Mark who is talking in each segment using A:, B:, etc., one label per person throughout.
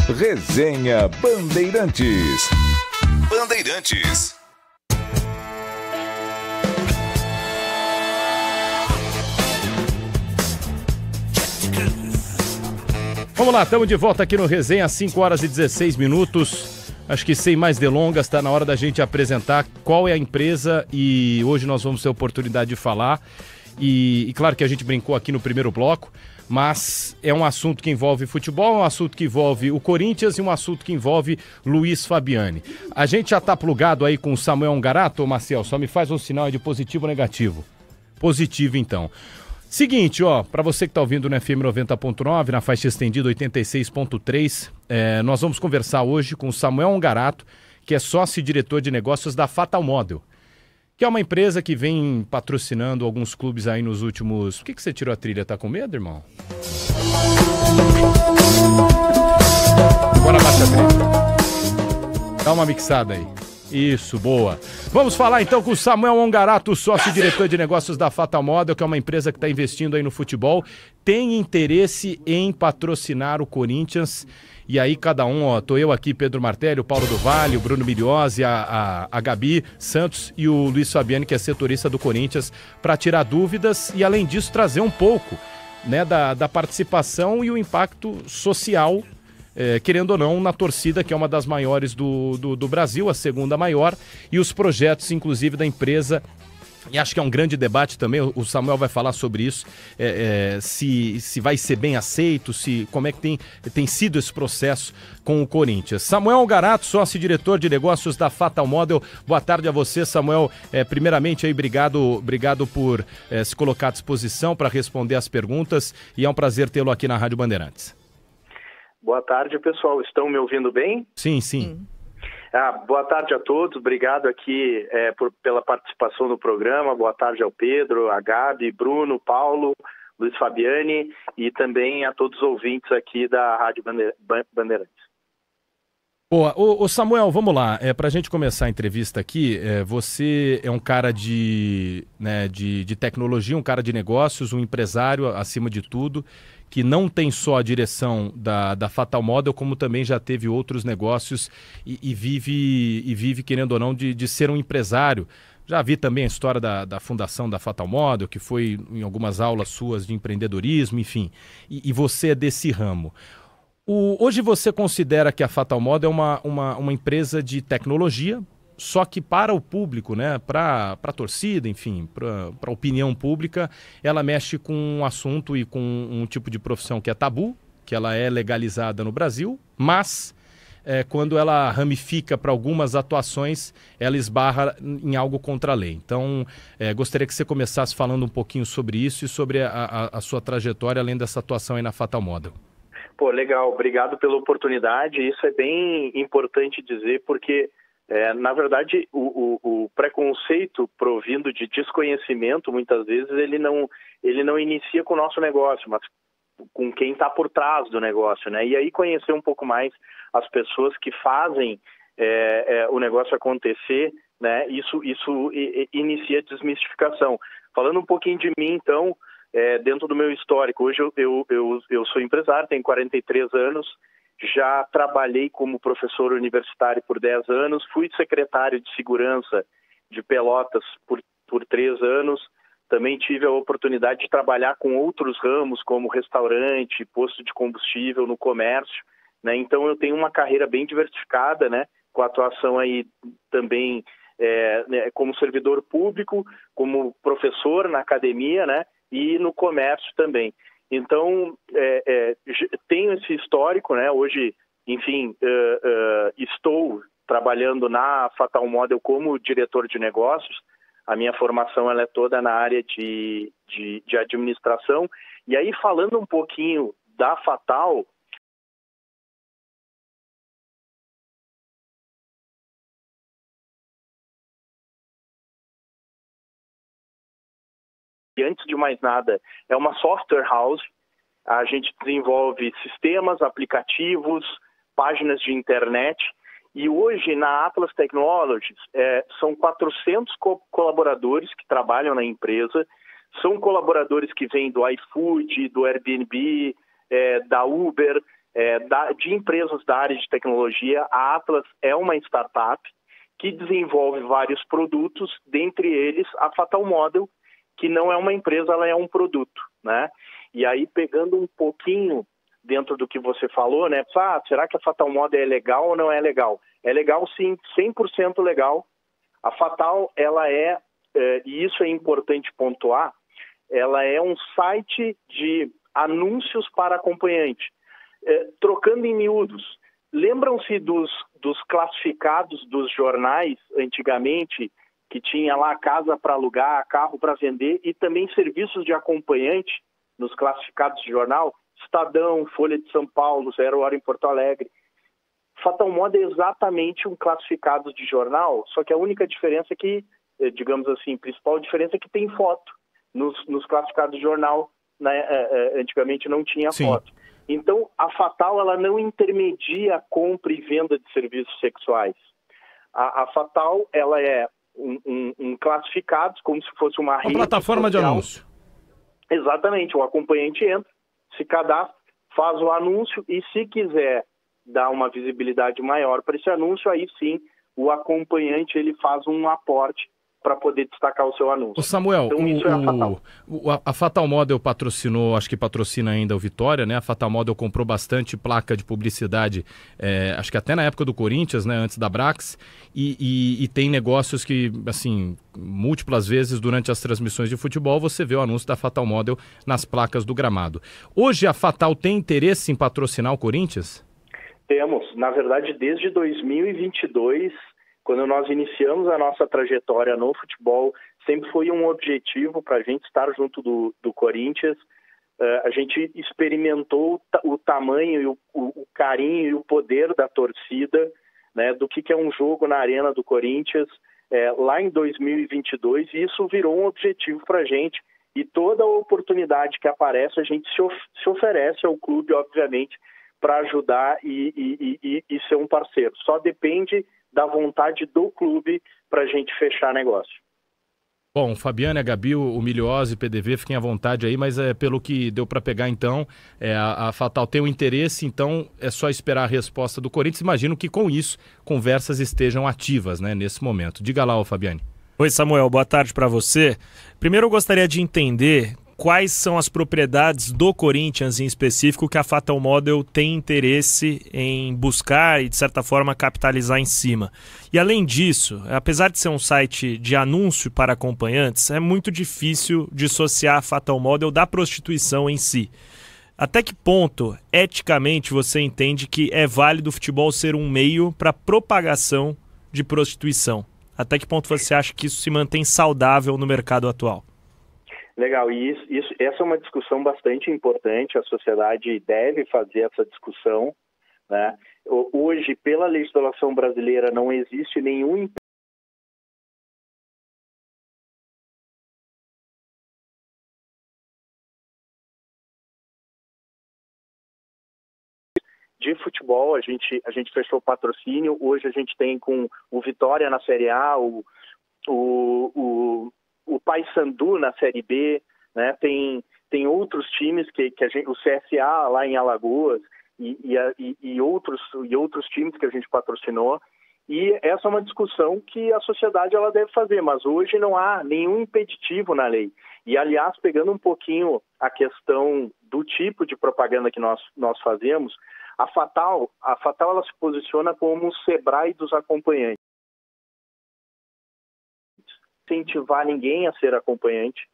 A: Resenha Bandeirantes. Bandeirantes.
B: Vamos lá, estamos de volta aqui no Resenha, às 5 horas e 16 minutos. Acho que sem mais delongas, está na hora da gente apresentar qual é a empresa e hoje nós vamos ter a oportunidade de falar. E claro que a gente brincou aqui no primeiro bloco, mas é um assunto que envolve futebol, é um assunto que envolve o Corinthians e um assunto que envolve Luiz Fabiani. A gente já está plugado aí com o Samuel Ongarato, Marcel, só me faz um sinal de positivo ou negativo. Positivo, então. Seguinte, ó, para você que está ouvindo no FM 90.9, na faixa estendida 86.3, nós vamos conversar hoje com o Samuel Ongarato, que é sócio e diretor de negócios da Fatal Model, que é uma empresa que vem patrocinando alguns clubes aí nos últimos... Por que você tirou a trilha? Tá com medo, irmão? Agora baixa a trilha. Dá uma mixada aí. Isso, boa. Vamos falar então com o Samuel Ongarato, sócio e diretor de negócios da Fatal Model, que é uma empresa que está investindo aí no futebol, tem interesse em patrocinar o Corinthians. E aí cada um, ó, tô eu aqui, Pedro Martelli, o Paulo do Vale, o Bruno Miliozzi, a Gabi Santos e o Luiz Fabiani, que é setorista do Corinthians, para tirar dúvidas e além disso trazer um pouco, né, da participação e o impacto social, querendo ou não, na torcida, que é uma das maiores do Brasil, a segunda maior, e os projetos, inclusive, da empresa. E acho que é um grande debate também, o Samuel vai falar sobre isso, se vai ser bem aceito, como é que tem sido esse processo com o Corinthians. Samuel Ongarato, sócio-diretor de negócios da Fatal Model, boa tarde a você, Samuel. Primeiramente, aí, obrigado por se colocar à disposição para responder as perguntas e é um prazer tê-lo aqui na Rádio Bandeirantes.
C: Boa tarde, pessoal. Estão me ouvindo bem?
B: Sim, sim.
C: Boa tarde a todos. Obrigado aqui pela participação no programa. Boa tarde ao Pedro, a Gabi, Bruno, Paulo, Luiz Fabiani e também a todos os ouvintes aqui da Rádio Bandeirantes.
B: Boa. Ô Samuel, vamos lá. Para a gente começar a entrevista aqui, você é um cara de tecnologia, um cara de negócios, um empresário acima de tudo, que não tem só a direção da Fatal Model, como também já teve outros negócios e vive, querendo ou não, de ser um empresário. Já vi também a história da fundação da Fatal Model, que foi em algumas aulas suas de empreendedorismo, enfim. E você é desse ramo. Hoje você considera que a Fatal Model é uma empresa de tecnologia, só que para o público, né, para a torcida, enfim, para a opinião pública, ela mexe com um assunto e com um tipo de profissão que é tabu, que ela é legalizada no Brasil, mas quando ela ramifica para algumas atuações, ela esbarra em algo contra a lei. Então, gostaria que você começasse falando um pouquinho sobre isso e sobre a sua trajetória, além dessa atuação aí na Fatal Model.
C: Pô, legal. Obrigado pela oportunidade. Isso é bem importante dizer, porque na verdade, o preconceito provindo de desconhecimento, muitas vezes, ele não inicia com o nosso negócio, mas com quem está por trás do negócio, né? E aí conhecer um pouco mais as pessoas que fazem o negócio acontecer, né? Isso inicia a desmistificação. Falando um pouquinho de mim, então, dentro do meu histórico, hoje eu sou empresário, tenho 43 anos, já trabalhei como professor universitário por 10 anos, fui secretário de segurança de Pelotas por 3 anos, também tive a oportunidade de trabalhar com outros ramos, como restaurante, posto de combustível, no comércio, né? Então eu tenho uma carreira bem diversificada, né? Com atuação aí também como servidor público, como professor na academia, né? E no comércio também. Então, tenho esse histórico, né? Hoje, enfim, estou trabalhando na Fatal Model como diretor de negócios. A minha formação ela é toda na área de administração. E aí, falando um pouquinho da Fatal, e antes de mais nada, é uma software house. A gente desenvolve sistemas, aplicativos, páginas de internet. E hoje, na Atlas Technologies, são 400 colaboradores que trabalham na empresa. São colaboradores que vêm do iFood, do Airbnb, da Uber, de empresas da área de tecnologia. A Atlas é uma startup que desenvolve vários produtos, dentre eles a Fatal Model, que não é uma empresa, ela é um produto, né? E aí, pegando um pouquinho dentro do que você falou, né? Será que a Fatal Model é legal ou não é legal? É legal sim, 100% legal. A Fatal, ela e isso é importante pontuar, ela é um site de anúncios para acompanhante. Trocando em miúdos, lembram-se dos classificados dos jornais antigamente, que tinha lá casa para alugar, carro para vender e também serviços de acompanhante nos classificados de jornal? Estadão, Folha de São Paulo, Zero Hora em Porto Alegre. Fatal Model é exatamente um classificado de jornal, só que a única diferença é que, digamos assim, a principal diferença é que tem foto. Nos classificados de jornal, né, antigamente não tinha foto. Então, a Fatal, ela não intermedia a compra e venda de serviços sexuais. A Fatal, ela é um classificado, como se fosse uma rede
B: plataforma social. De anúncio.
C: Exatamente. O acompanhante entra, se cadastra, faz o anúncio e, se quiser dar uma visibilidade maior para esse anúncio, aí sim o acompanhante ele faz um aporte para poder destacar o seu anúncio.
B: Samuel,
C: então, isso é a Fatal.
B: A Fatal Model patrocinou, acho que patrocina ainda o Vitória, né? A Fatal Model comprou bastante placa de publicidade, acho que até na época do Corinthians, né? Antes da Brax, e tem negócios que, assim, múltiplas vezes durante as transmissões de futebol você vê o anúncio da Fatal Model nas placas do gramado. Hoje a Fatal tem interesse em patrocinar o Corinthians?
C: Temos. Na verdade, desde 2022... quando nós iniciamos a nossa trajetória no futebol, sempre foi um objetivo para a gente estar junto do Corinthians. A gente experimentou o tamanho, o carinho e o poder da torcida, né, do que é um jogo na arena do Corinthians lá em 2022, e isso virou um objetivo para a gente. E toda oportunidade que aparece, a gente se oferece ao clube, obviamente, para ajudar e ser um parceiro. Só depende da vontade do clube para a gente fechar negócio.
B: Bom, Fabiane, a Gabi, o Miliose, PDV, fiquem à vontade aí, mas pelo que deu para pegar então, a Fatal tem um interesse, então é só esperar a resposta do Corinthians. Imagino que com isso conversas estejam ativas, né, nesse momento. Diga lá, Fabiane.
D: Oi, Samuel, boa tarde para você. Primeiro eu gostaria de entender quais são as propriedades do Corinthians em específico que a Fatal Model tem interesse em buscar e, de certa forma, capitalizar em cima. E, além disso, apesar de ser um site de anúncio para acompanhantes, é muito difícil dissociar a Fatal Model da prostituição em si. Até que ponto, eticamente, você entende que é válido o futebol ser um meio para propagação de prostituição? Até que ponto você acha que isso se mantém saudável no mercado atual?
C: Legal, e essa é uma discussão bastante importante, a sociedade deve fazer essa discussão, né? Hoje, pela legislação brasileira, não existe nenhum de futebol. A gente fechou o patrocínio, hoje a gente tem com o Vitória na Série A, o Paysandu na Série B, né? Tem outros times que o CSA lá em Alagoas e outros times que a gente patrocinou. E essa é uma discussão que a sociedade ela deve fazer, mas hoje não há nenhum impeditivo na lei. E, aliás, pegando um pouquinho a questão do tipo de propaganda que nós fazemos, a Fatal ela se posiciona como o Sebrae dos acompanhantes. Incentivar ninguém a ser acompanhante,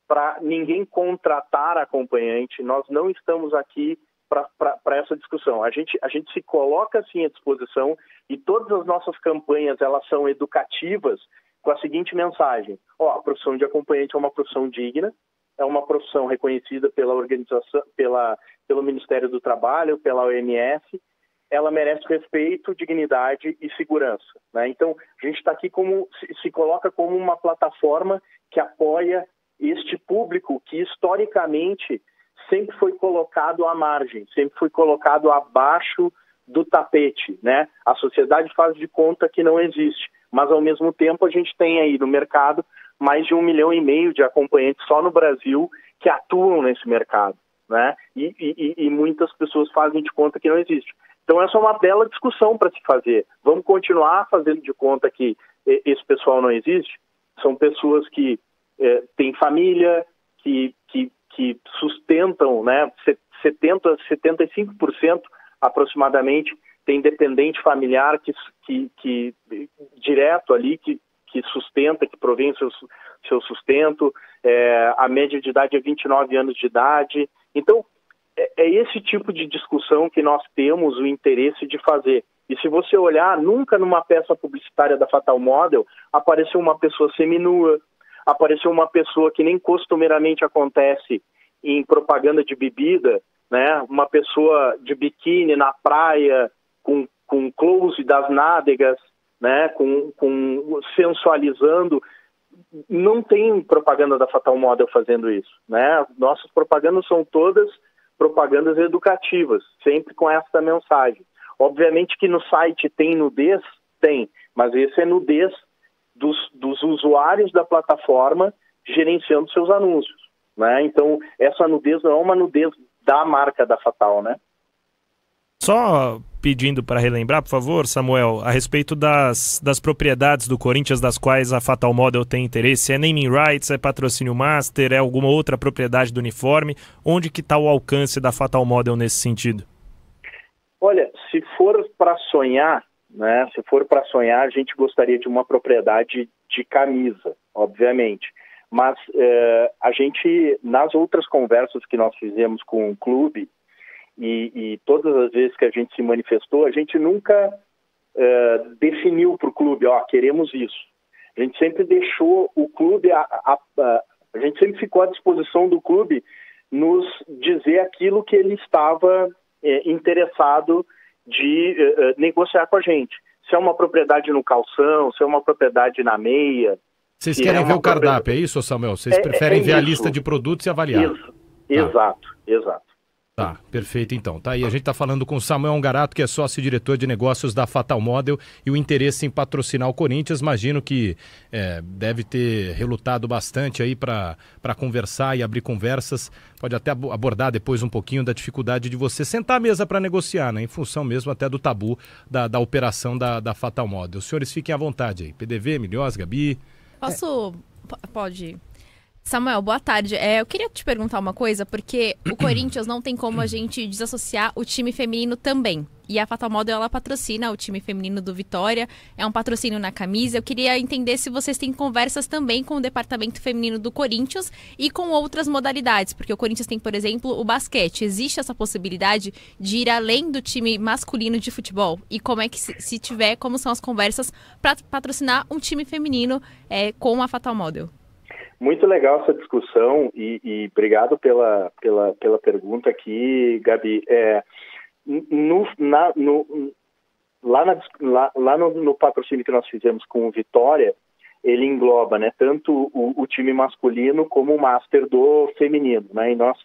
C: para ninguém contratar acompanhante. Nós não estamos aqui para essa discussão. A gente se coloca assim à disposição e todas as nossas campanhas elas são educativas com a seguinte mensagem: a profissão de acompanhante é uma profissão digna, é uma profissão reconhecida pela organização, pelo Ministério do Trabalho, pela OMS. Ela merece respeito, dignidade e segurança, né? Então, a gente está aqui se coloca como uma plataforma que apoia este público que, historicamente, sempre foi colocado à margem, sempre foi colocado abaixo do tapete, né? A sociedade faz de conta que não existe, mas, ao mesmo tempo, a gente tem aí no mercado mais de 1,5 milhão de acompanhantes só no Brasil que atuam nesse mercado. né? E muitas pessoas fazem de conta que não existe. Então essa é uma bela discussão para se fazer. Vamos continuar fazendo de conta que esse pessoal não existe? São pessoas que têm família, que sustentam, né? 75% aproximadamente tem dependente familiar que direto ali, que sustenta, que provém seu sustento. A média de idade é 29 anos de idade. Então, é esse tipo de discussão que nós temos o interesse de fazer. E se você olhar, nunca numa peça publicitária da Fatal Model apareceu uma pessoa seminua, apareceu uma pessoa que nem costumeiramente acontece em propaganda de bebida, né? Uma pessoa de biquíni na praia, com close das nádegas, né? Com sensualizando. Não tem propaganda da Fatal Model fazendo isso, né? Nossas propagandas são todas propagandas educativas, sempre com essa mensagem. Obviamente que no site tem nudez? Tem, mas esse é nudez dos usuários da plataforma gerenciando seus anúncios, né? Então, essa nudez não é uma nudez da marca da Fatal, né?
D: Só pedindo para relembrar, por favor, Samuel, a respeito das propriedades do Corinthians das quais a Fatal Model tem interesse. É naming rights, é patrocínio master, é alguma outra propriedade do uniforme? Onde que está o alcance da Fatal Model nesse sentido?
C: Olha, se for para sonhar, né? Se for para sonhar, a gente gostaria de uma propriedade de camisa, obviamente. Mas a gente, nas outras conversas que nós fizemos com o clube, e todas as vezes que a gente se manifestou, a gente nunca definiu para o clube, queremos isso. A gente sempre deixou o clube, a gente sempre ficou à disposição do clube nos dizer aquilo que ele estava interessado de negociar com a gente. Se é uma propriedade no calção, se é uma propriedade na meia.
B: Vocês querem ver o cardápio, é isso, Samuel? Vocês preferem ver a lista de produtos e avaliar?
C: Isso. Exato.
B: Tá, perfeito então. Tá aí, a gente está falando com o Samuel Ongarato, que é sócio-diretor de negócios da Fatal Model, e o interesse em patrocinar o Corinthians. Imagino que deve ter relutado bastante aí para conversar e abrir conversas. Pode até abordar depois um pouquinho da dificuldade de você sentar à mesa para negociar, né? Em função mesmo até do tabu da operação da Fatal Model. Os senhores fiquem à vontade aí. PDV, Milhós, Gabi.
E: Pode. Samuel, boa tarde. Eu queria te perguntar uma coisa, porque o Corinthians não tem como a gente desassociar o time feminino também. E a Fatal Model, ela patrocina o time feminino do Vitória, é um patrocínio na camisa. Eu queria entender se vocês têm conversas também com o departamento feminino do Corinthians e com outras modalidades, porque o Corinthians tem, por exemplo, o basquete. Existe essa possibilidade de ir além do time masculino de futebol? E como é que, se tiver, como são as conversas para patrocinar um time feminino com a Fatal Model?
C: Muito legal essa discussão e obrigado pela pergunta aqui, Gabi. Lá no patrocínio que nós fizemos com o Vitória, ele engloba, né, tanto o time masculino como o master do feminino, né? E nós,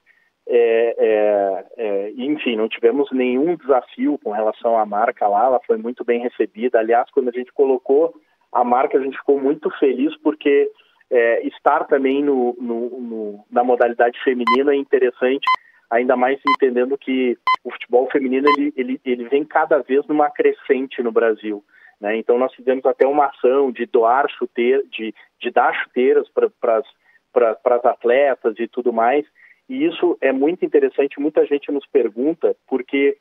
C: enfim, não tivemos nenhum desafio com relação à marca lá, ela foi muito bem recebida. Aliás, quando a gente colocou a marca, a gente ficou muito feliz porque estar também na modalidade feminina é interessante, ainda mais entendendo que o futebol feminino ele vem cada vez numa crescente no Brasil, né? Então nós fizemos até uma ação de doar chuteiras, de dar chuteiras para as atletas e tudo mais, e isso é muito interessante. Muita gente nos pergunta porque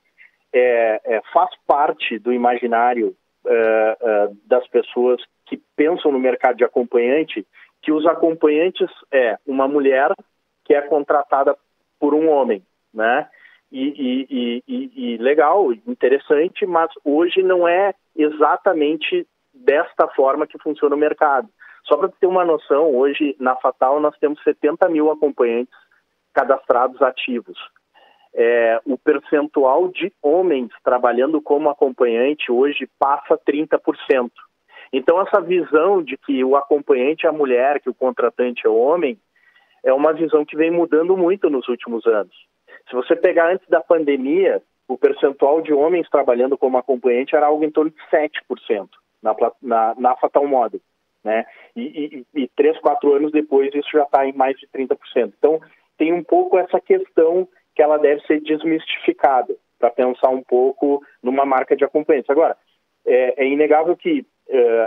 C: faz parte do imaginário das pessoas que pensam no mercado de acompanhante, que os acompanhantes uma mulher que é contratada por um homem, né? E legal, interessante, mas hoje não é exatamente desta forma que funciona o mercado. Só para ter uma noção, hoje na Fatal nós temos 70 mil acompanhantes cadastrados ativos. O percentual de homens trabalhando como acompanhante hoje passa 30%. Então, essa visão de que o acompanhante é a mulher, que o contratante é o homem, é uma visão que vem mudando muito nos últimos anos. Se você pegar antes da pandemia, o percentual de homens trabalhando como acompanhante era algo em torno de 7% na Fatal Model, né? E 3, 4 anos depois isso já está em mais de 30%. Então, tem um pouco essa questão que ela deve ser desmistificada, para pensar um pouco numa marca de acompanhante. Agora, é inegável que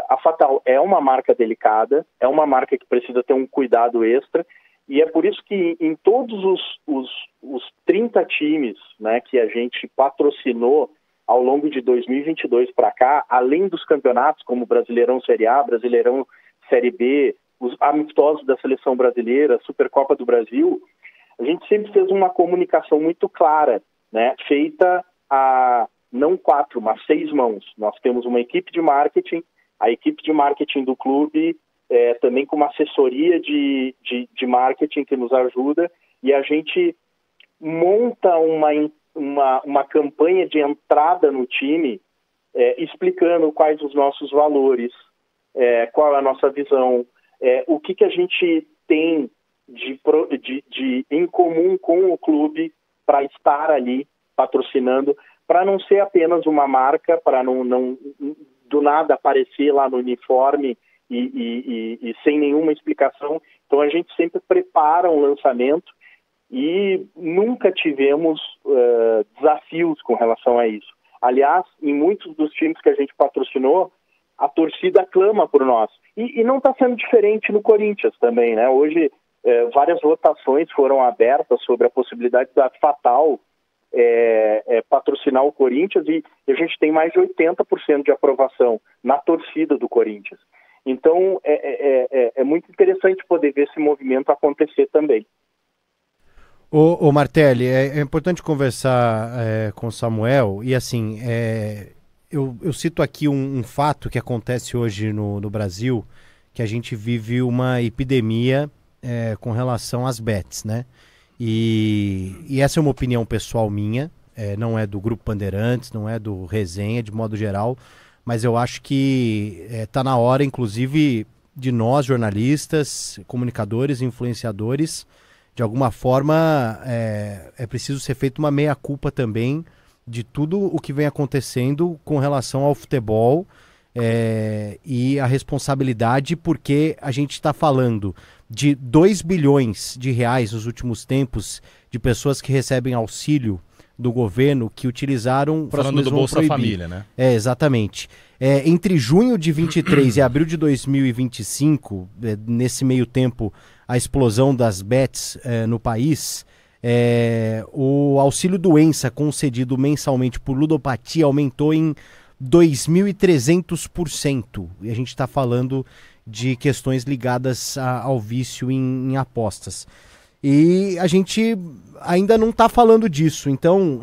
C: a Fatal é uma marca delicada, é uma marca que precisa ter um cuidado extra, e é por isso que em todos os 30 times, né, que a gente patrocinou ao longo de 2022 para cá, além dos campeonatos como Brasileirão Série A, Brasileirão Série B, os amistosos da Seleção Brasileira, Supercopa do Brasil, a gente sempre fez uma comunicação muito clara, né, feita a não 4, mas 6 mãos. Nós temos uma equipe de marketing, a equipe de marketing do clube, também com uma assessoria de marketing que nos ajuda, e a gente monta uma campanha de entrada no time, explicando quais os nossos valores, qual é a nossa visão, o que a gente tem em comum com o clube para estar ali patrocinando, para não ser apenas uma marca, para não do nada aparecer lá no uniforme e sem nenhuma explicação. Então a gente sempre prepara um lançamento e nunca tivemos desafios com relação a isso. Aliás, em muitos dos times que a gente patrocinou, a torcida clama por nós. E não está sendo diferente no Corinthians também, né? Hoje, várias votações foram abertas sobre a possibilidade da Fatal patrocinar o Corinthians, e a gente tem mais de 80% de aprovação na torcida do Corinthians. Então, é muito interessante poder ver esse movimento acontecer também.
F: Ô Martelli, é importante conversar com o Samuel, e assim, eu cito aqui um fato que acontece hoje no Brasil, que a gente vive uma epidemia com relação às bets, né? E essa é uma opinião pessoal minha, não é do Grupo Bandeirantes, não é do Resenha, de modo geral, mas eu acho que está na hora, inclusive, de nós, jornalistas, comunicadores, influenciadores, de alguma forma é preciso ser feita uma meia-culpa também de tudo o que vem acontecendo com relação ao futebol e a responsabilidade, porque a gente está falando de 2 bilhões de reais nos últimos tempos de pessoas que recebem auxílio do governo que utilizaram...
B: Falando do Bolsa Família, né?
F: Exatamente. Entre junho de 23 e abril de 2025, nesse meio tempo, a explosão das bets no país, o auxílio doença concedido mensalmente por ludopatia aumentou em 2.300%. E a gente está falando de questões ligadas ao vício em apostas. E a gente ainda não está falando disso. Então,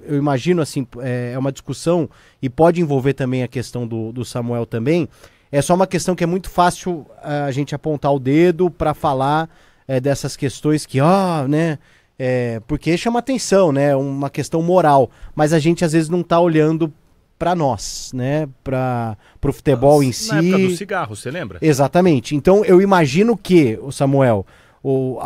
F: eu imagino, assim, é uma discussão, e pode envolver também a questão do Samuel também. É só uma questão que é muito fácil a gente apontar o dedo para falar dessas questões que, né? Porque chama atenção, né? Uma questão moral. Mas a gente, às vezes, não está olhando para nós, né? Para o futebol em si.
B: Na época do cigarro, você lembra?
F: Exatamente. Então, eu imagino que, o Samuel,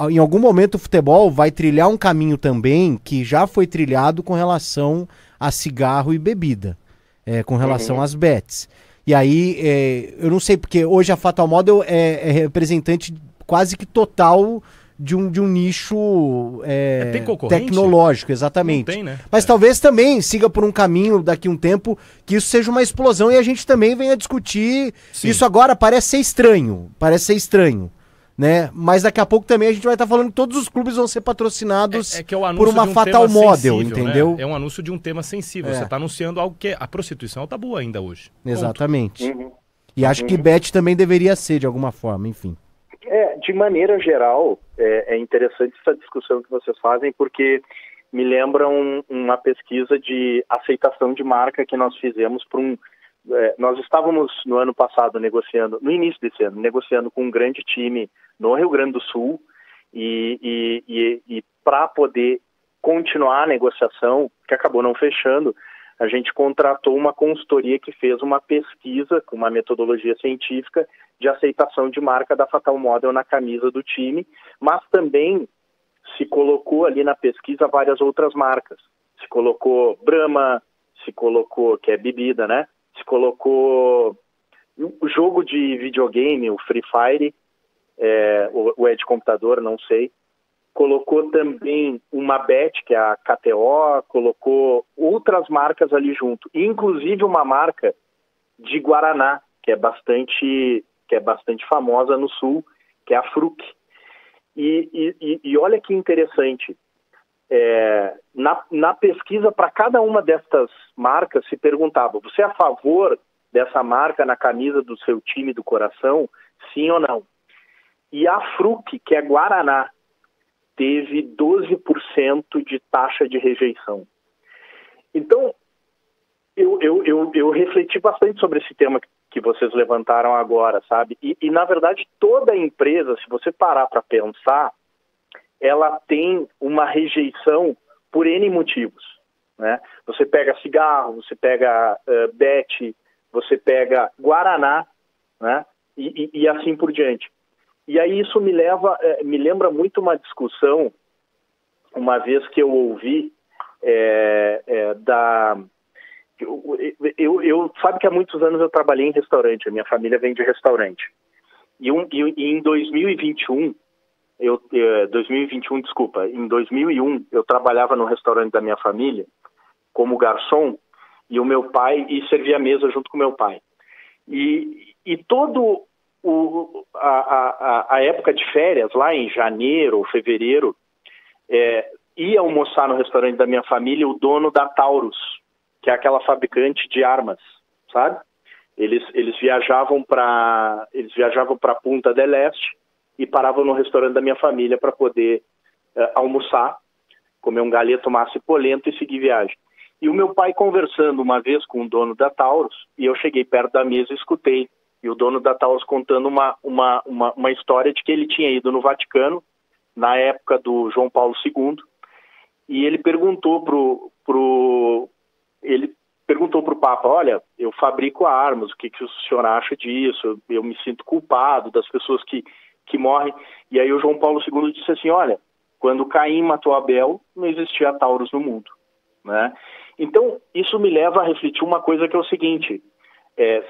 F: em algum momento o futebol vai trilhar um caminho também que já foi trilhado com relação a cigarro e bebida, com relação às bets. E aí, eu não sei, porque hoje a Fatal Model é representante quase que total de um nicho
B: tem concorrente?
F: tecnológico, exatamente.
B: Não tem, né?
F: Mas talvez também siga por um caminho daqui a um tempo que isso seja uma explosão e a gente também venha discutir. Sim. Isso agora parece ser estranho, né? Mas daqui a pouco também a gente vai estar falando que todos os clubes vão ser patrocinados por uma Fatal Model, entendeu?
B: Né? É um anúncio de um tema sensível. Você está anunciando algo que a prostituição é tabu ainda hoje.
F: Exatamente. E acho que bet também deveria ser de alguma forma, enfim.
C: De maneira geral, é interessante essa discussão que vocês fazem, porque me lembra uma pesquisa de aceitação de marca que nós fizemos para nós estávamos no ano passado no início desse ano, negociando com um grande time no Rio Grande do Sul, e para poder continuar a negociação, que acabou não fechando, a gente contratou uma consultoria que fez uma pesquisa com uma metodologia científica de aceitação de marca da Fatal Model na camisa do time, mas também se colocou ali na pesquisa várias outras marcas. Se colocou Brahma, se colocou, que é bebida, né? Se colocou o jogo de videogame, o Free Fire, ou é de computador, não sei. colocou também uma Bet, que é a KTO, colocou outras marcas ali junto, inclusive uma marca de Guaraná, que é bastante famosa no Sul, que é a Fruc. E olha que interessante, na pesquisa para cada uma destas marcas se perguntava, você é a favor dessa marca na camisa do seu time do coração, sim ou não? E a Fruc, que é Guaraná, teve 12% de taxa de rejeição. Então, eu refleti bastante sobre esse tema que vocês levantaram agora, sabe? E na verdade, toda empresa, se você parar para pensar, ela tem uma rejeição por N motivos, né? Você pega cigarro, você pega Bet, você pega Guaraná, né? E assim por diante. E aí isso me lembra muito uma discussão, uma vez que eu ouvi sabe que há muitos anos eu trabalhei em restaurante, a minha família vem de restaurante. E em 2021, em 2001, eu trabalhava no restaurante da minha família como garçom e o meu pai, e servia a mesa junto com o meu pai. E todo a época de férias, lá em janeiro ou fevereiro, ia almoçar no restaurante da minha família o dono da Taurus, que é aquela fabricante de armas, sabe? Eles viajavam para Punta del Este e paravam no restaurante da minha família para poder almoçar, comer um galeto, massa e polenta e seguir viagem. E o meu pai conversando uma vez com o dono da Taurus, e eu cheguei perto da mesa e escutei, e o dono da Taurus contando uma história de que ele tinha ido no Vaticano, na época do João Paulo II, e ele perguntou pro Papa, olha, eu fabrico armas, o que o senhor acha disso? Eu me sinto culpado das pessoas que morrem. E aí o João Paulo II disse assim, olha, quando Caim matou Abel, não existia Taurus no mundo, né? Então, isso me leva a refletir uma coisa que é o seguinte,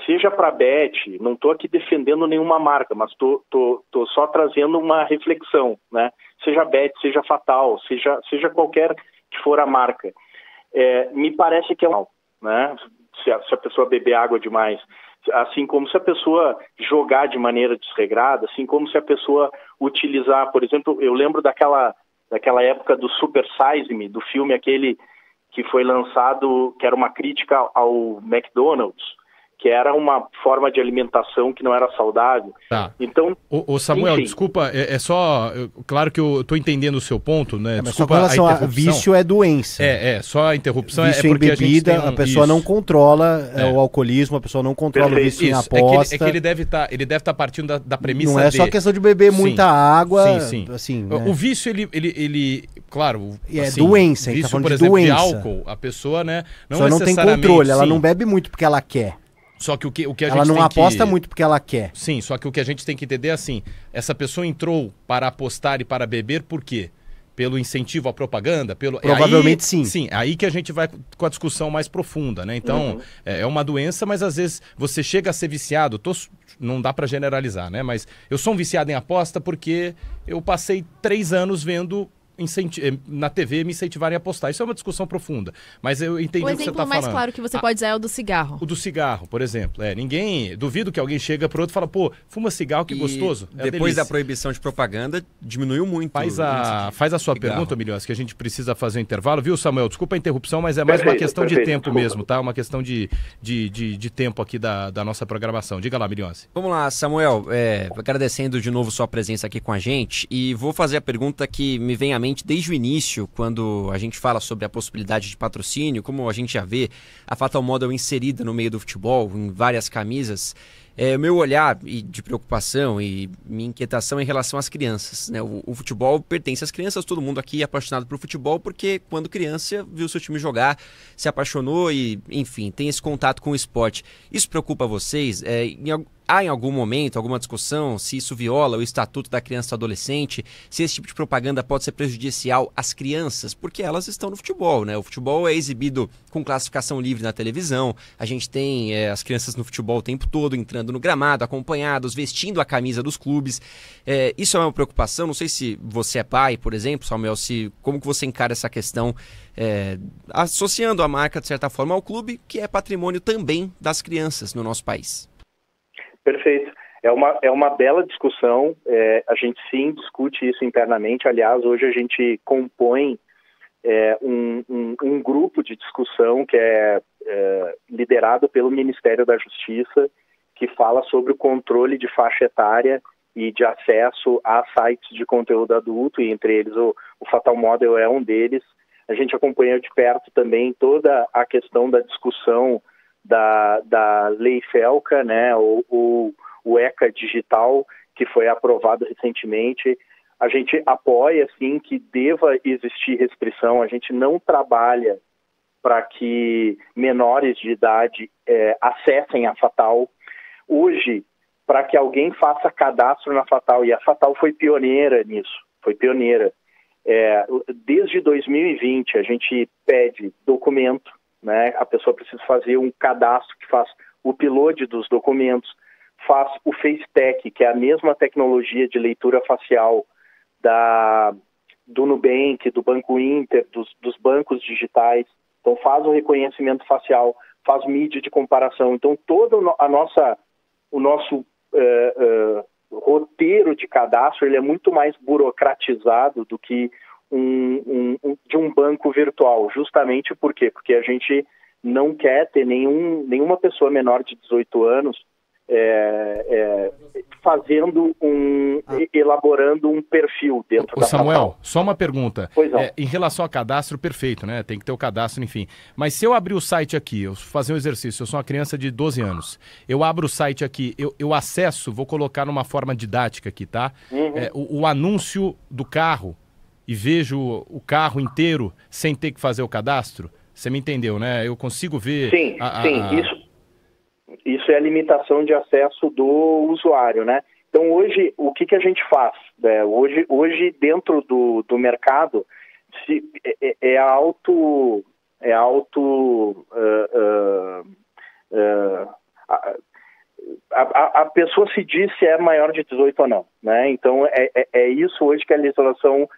C: seja para a Bet, não estou aqui defendendo nenhuma marca, mas estou só trazendo uma reflexão, né? Seja Bet, seja Fatal, seja qualquer que for a marca. Me parece que é mal, né? Se a pessoa beber água demais, assim como se a pessoa jogar de maneira desregrada, assim como se a pessoa utilizar, por exemplo, eu lembro daquela época do Super Size Me, do filme aquele que foi lançado, que era uma crítica ao McDonald's, que era uma forma de alimentação que não era saudável.
B: Tá.
C: Então,
B: o Samuel,
C: enfim.
B: desculpa, claro que eu estou entendendo o seu ponto, né?
F: Mas só com relação a vício é doença.
B: Só a interrupção
F: vício
B: é porque
F: em bebida,
B: a gente tem
F: a pessoa
B: isso.
F: não controla o alcoolismo, a pessoa não controla o vício em aposta.
B: É que ele deve estar partindo da premissa
F: não é só questão de beber muita água.
B: Sim.
F: Assim, né?
B: O vício, ele claro...
F: É
B: assim,
F: doença,
B: vício,
F: tá falando
B: por
F: de
B: exemplo,
F: doença.
B: de álcool, a pessoa, né?
F: Não tem controle, ela não bebe muito porque ela quer.
B: Só que o que a gente
F: ela não
B: tem
F: aposta muito porque ela quer.
B: Sim, só que o que a gente tem que entender é assim, essa pessoa entrou para apostar e para beber por quê? Pelo incentivo à propaganda?
F: Provavelmente sim.
B: Sim, aí que a gente vai com a discussão mais profunda, né? Então, é uma doença, mas às vezes você chega a ser viciado, não dá para generalizar, né? Mas eu sou um viciado em aposta porque eu passei 3 anos vendo na TV me incentivarem a apostar. Isso é uma discussão profunda, mas eu entendi o que você está falando.
E: O exemplo mais claro que você pode dizer é o do cigarro.
B: O do cigarro, por exemplo. Duvido que alguém chega pro outro e fala, pô, fuma cigarro, que gostoso.
G: Depois da proibição de propaganda, diminuiu muito.
B: Faz a sua pergunta, Milhões, que a gente precisa fazer um intervalo, viu, Samuel? Desculpa a interrupção, mas é mais uma questão de tempo mesmo, tá? Uma questão de tempo aqui da nossa programação. Diga lá, Milhões.
G: Vamos lá, Samuel, agradecendo de novo sua presença aqui com a gente, e vou fazer a pergunta que me vem à mente desde o início, quando a gente fala sobre a possibilidade de patrocínio, como a gente já vê a Fatal Model inserida no meio do futebol, em várias camisas. Meu olhar de preocupação e minha inquietação em relação às crianças, né? O futebol pertence às crianças, todo mundo aqui é apaixonado por futebol porque quando criança viu seu time jogar, se apaixonou e, enfim, tem esse contato com o esporte. Isso preocupa vocês? Há em algum momento, alguma discussão, se isso viola o Estatuto da Criança e do Adolescente, se esse tipo de propaganda pode ser prejudicial às crianças, porque elas estão no futebol, né? O futebol é exibido com classificação livre na televisão, a gente tem as crianças no futebol o tempo todo entrando trabalhando no gramado, acompanhados, vestindo a camisa dos clubes. Isso é uma preocupação? Não sei se você é pai, por exemplo, Samuel, como que você encara essa questão, associando a marca, de certa forma, ao clube, que é patrimônio também das crianças no nosso país.
C: Perfeito. É uma bela discussão, a gente sim discute isso internamente. Aliás, hoje a gente compõe um grupo de discussão que é liderado pelo Ministério da Justiça, que fala sobre o controle de faixa etária e de acesso a sites de conteúdo adulto, e entre eles o Fatal Model é um deles. A gente acompanha de perto também toda a questão da discussão da Lei FELCA, né, o ECA Digital, que foi aprovado recentemente. A gente apoia, sim, que deva existir restrição. A gente não trabalha para que menores de idade acessem a Fatal. Hoje, para que alguém faça cadastro na Fatal, e a Fatal foi pioneira nisso, desde 2020 a gente pede documento, né? A pessoa precisa fazer um cadastro que faz o upload dos documentos, faz o FaceTech, que é a mesma tecnologia de leitura facial do Nubank, do Banco Inter, dos bancos digitais. Então faz o reconhecimento facial, faz mídia de comparação. Então todo o nosso roteiro de cadastro ele é muito mais burocratizado do que de um banco virtual. Justamente por quê? Porque a gente não quer ter nenhuma pessoa menor de 18 anos elaborando um perfil dentro da
B: Samuel,
C: Fatal.
B: só uma pergunta.
C: Pois não.
B: Em relação ao cadastro, perfeito, né? Tem que ter o cadastro, enfim. Mas se eu abrir o site aqui, eu fazer um exercício, eu sou uma criança de 12 anos, eu abro o site aqui, eu acesso, vou colocar numa forma didática aqui, tá? O anúncio do carro e vejo o carro inteiro sem ter que fazer o cadastro, você me entendeu, né? Eu consigo ver...
C: Sim, Isso é a limitação de acesso do usuário, né? Então hoje, o que a gente faz? Hoje dentro do mercado, a pessoa se diz se é maior de 18 ou não, né? Então é isso hoje que a legislação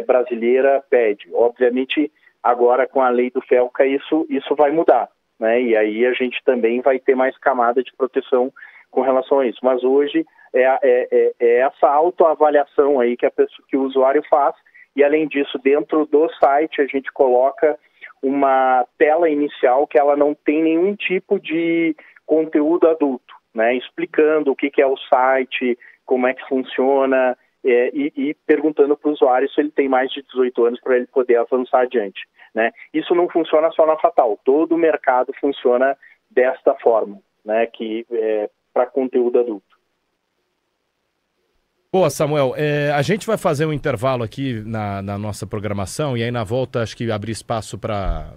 C: brasileira pede. Obviamente, agora com a lei do FELCA isso vai mudar, né? E aí a gente também vai ter mais camada de proteção com relação a isso. Mas hoje é essa autoavaliação aí que o usuário faz, e além disso, dentro do site a gente coloca uma tela inicial que ela não tem nenhum tipo de conteúdo adulto, né? Explicando o que é o site, como é que funciona, e perguntando para o usuário se ele tem mais de 18 anos para ele poder avançar adiante, né? Isso não funciona só na Fatal, todo o mercado funciona desta forma, né? Que para conteúdo adulto.
B: Boa, Samuel, a gente vai fazer um intervalo aqui na nossa programação, e aí na volta acho que abrir espaço para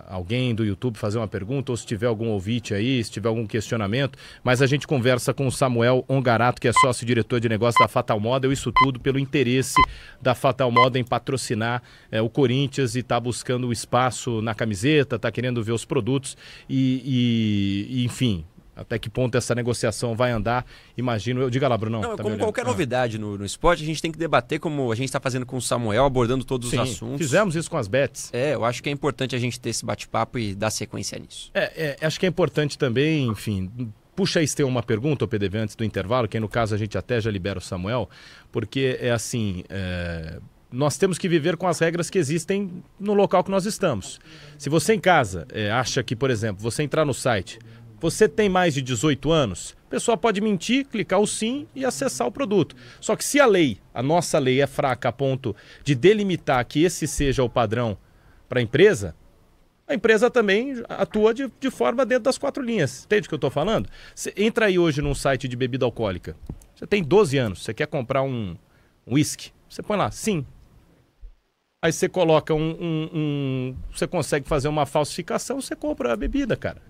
B: alguém do YouTube fazer uma pergunta, ou se tiver algum ouvinte aí, se tiver algum questionamento, mas a gente conversa com o Samuel Ongarato, que é sócio-diretor de negócios da Fatal Model, isso tudo pelo interesse da Fatal Model em patrocinar o Corinthians e tá buscando o espaço na camiseta, tá querendo ver os produtos e enfim... Até que ponto essa negociação vai andar, imagino. Diga lá, Brunão.
G: Não, como qualquer novidade no esporte, a gente tem que debater, como a gente está fazendo com o Samuel, abordando todos os assuntos.
B: Fizemos isso com as bets.
G: Eu acho que é importante a gente ter esse bate-papo e dar sequência nisso.
B: Acho que é importante também, enfim... Puxa aí se tem uma pergunta, PDV, antes do intervalo, que aí no caso a gente até já libera o Samuel, porque nós temos que viver com as regras que existem no local que nós estamos. Se você em casa acha que, por exemplo, você entrar no site... Você tem mais de 18 anos, a pessoa pode mentir, clicar o sim e acessar o produto. Só que se a nossa lei é fraca a ponto de delimitar que esse seja o padrão para a empresa também atua de forma dentro das 4 linhas. Entende o que eu estou falando? Você entra aí hoje num site de bebida alcoólica, você tem 12 anos, você quer comprar um whisky, você põe lá, sim. Aí você coloca você consegue fazer uma falsificação, você compra a bebida, cara.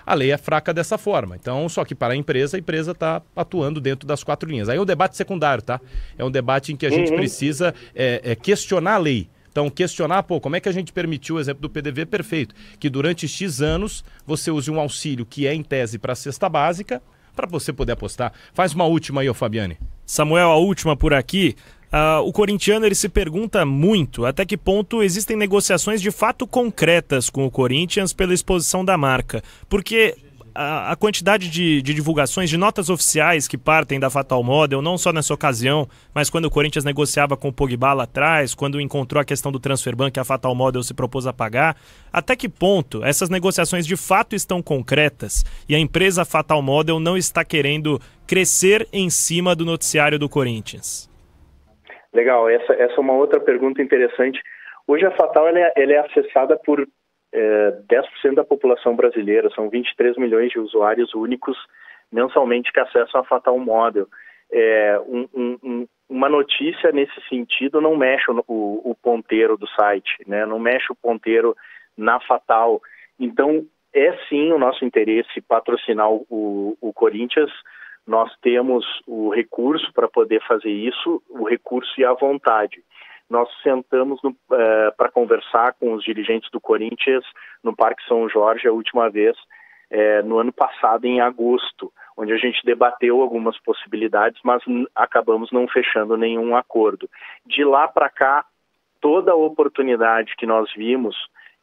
B: A lei é fraca dessa forma. Então, só que para a empresa está atuando dentro das 4 linhas. Aí é um debate secundário, tá? É um debate em que a gente precisa questionar a lei. Então, questionar, como é que a gente permitiu, o exemplo do PDV perfeito, que durante X anos você use um auxílio que é em tese para a cesta básica, para você poder apostar. Faz uma última aí, ô Fabiane.
D: Samuel, a última por aqui. O corintiano ele se pergunta muito até que ponto existem negociações de fato concretas com o Corinthians pela exposição da marca. Porque a quantidade de divulgações, de notas oficiais que partem da Fatal Model, não só nessa ocasião, mas quando o Corinthians negociava com o Pogba lá atrás, quando encontrou a questão do transfer ban que a Fatal Model se propôs a pagar, até que ponto essas negociações de fato estão concretas e a empresa Fatal Model não está querendo crescer em cima do noticiário do Corinthians?
C: Legal, essa é uma outra pergunta interessante. Hoje a Fatal ela é acessada por 10% da população brasileira, são 23 milhões de usuários únicos mensalmente que acessam a Fatal Model. Uma notícia nesse sentido não mexe o ponteiro do site, né? Não mexe o ponteiro na Fatal. Então, é sim o nosso interesse patrocinar o Corinthians. Nós temos o recurso para poder fazer isso, o recurso e a vontade. Nós sentamos para conversar com os dirigentes do Corinthians no Parque São Jorge a última vez, no ano passado, em agosto, onde a gente debateu algumas possibilidades, mas acabamos não fechando nenhum acordo. De lá para cá, toda a oportunidade que nós vimos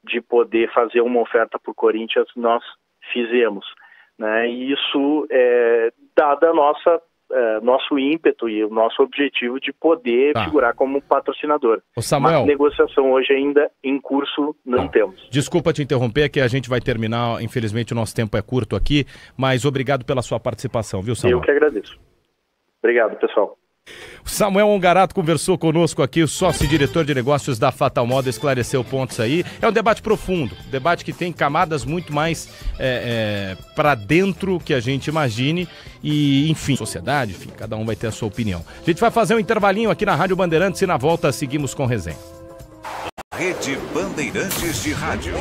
C: de poder fazer uma oferta para o Corinthians, nós fizemos, né? E isso dada nosso ímpeto e o nosso objetivo de poder figurar como patrocinador.
B: Ô Samuel,
C: mas negociação hoje ainda em curso não temos.
B: Desculpa te interromper, que a gente vai terminar, infelizmente o nosso tempo é curto aqui, mas obrigado pela sua participação, viu, Samuel?
C: Eu que agradeço. Obrigado, pessoal.
B: Samuel Ongarato conversou conosco aqui, o sócio e diretor de negócios da Fatal Model, esclareceu pontos aí. É um debate profundo, um debate que tem camadas muito mais para dentro que a gente imagine e, enfim, sociedade, enfim, cada um vai ter a sua opinião. A gente vai fazer um intervalinho aqui na Rádio Bandeirantes e na volta seguimos com resenha.
A: Rede Bandeirantes de Rádio.